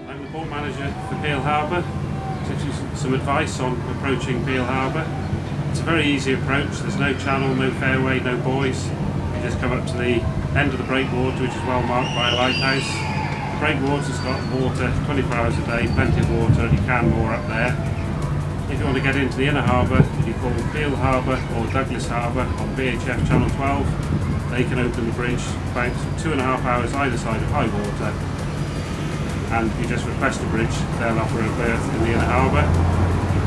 I'm the port manager for Peel Harbour. To give you some advice on approaching Peel Harbour. It's a very easy approach. There's no channel, no fairway, no buoys. You just come up to the end of the breakwater, which is well marked by a lighthouse. The breakwater's got water 24 hours a day, plenty of water, and you can moor up there. If you want to get into the inner harbour, you call Peel Harbour or Douglas Harbour on VHF Channel 12. They can open the bridge about 2.5 hours either side of high water, and you just request a bridge. They'll offer a berth in the inner harbour.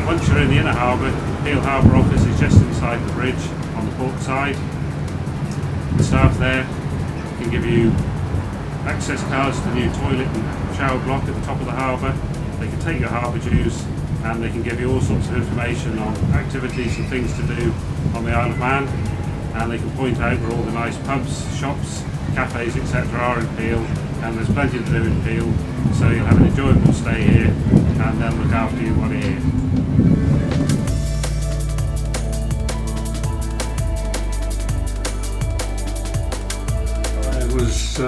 Once you're in the inner harbour, the Peel Harbour office is just inside the bridge on the port side. The staff there can give you access cards to the new toilet and shower block at the top of the harbour. They can take your harbour dues, and they can give you all sorts of information on activities and things to do on the Isle of Man, and they can point out where all the nice pubs, shops, cafes, etc. are in Peel, and there's plenty to do in Peel, so you'll have an enjoyable stay here and they'll look after you while you're here. I was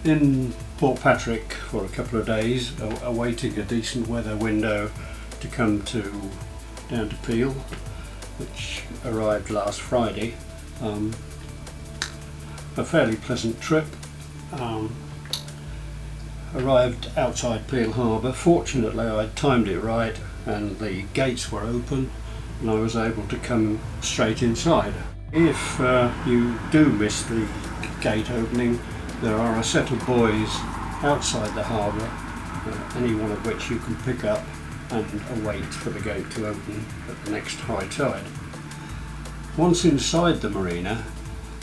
in Port Patrick for a couple of days, awaiting a decent weather window to come down to Peel, which arrived last Friday. A fairly pleasant trip. Arrived outside Peel Harbour. Fortunately, I timed it right and the gates were open and I was able to come straight inside. If you do miss the gate opening, there are a set of buoys outside the harbour, any one of which you can pick up and await for the gate to open at the next high tide. Once inside the marina,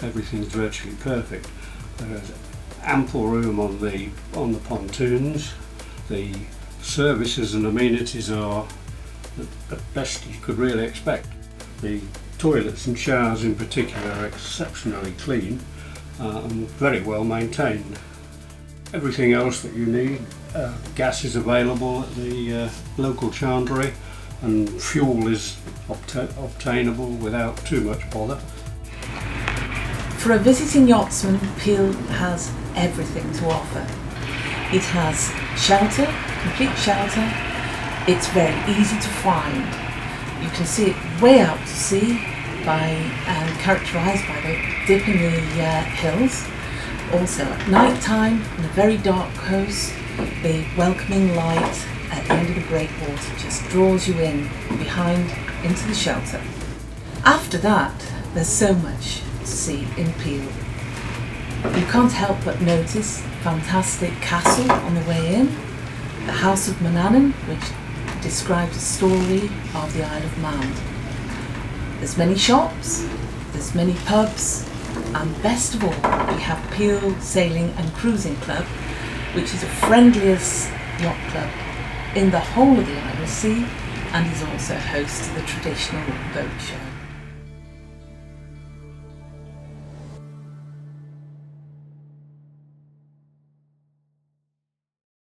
everything's virtually perfect. There's ample room on the pontoons. The services and amenities are the best you could really expect. The toilets and showers in particular are exceptionally clean and very well maintained. Everything else that you need, gas is available at the local chandlery, and fuel is obtainable without too much bother. For a visiting yachtsman, Peel has everything to offer. It has shelter, complete shelter. It's very easy to find. You can see it way out to sea, characterised by the dip in the hills. Also at night time, on a very dark coast, the welcoming light at the end of the breakwater just draws you in behind into the shelter. After that, there's so much to see in Peel. You can't help but notice the fantastic castle on the way in, the House of Manannan, which describes the story of the Isle of Man. There's many shops, there's many pubs, and best of all, we have Peel Sailing and Cruising Club, which is the friendliest yacht club in the whole of the Irish Sea and is also host to the traditional boat show.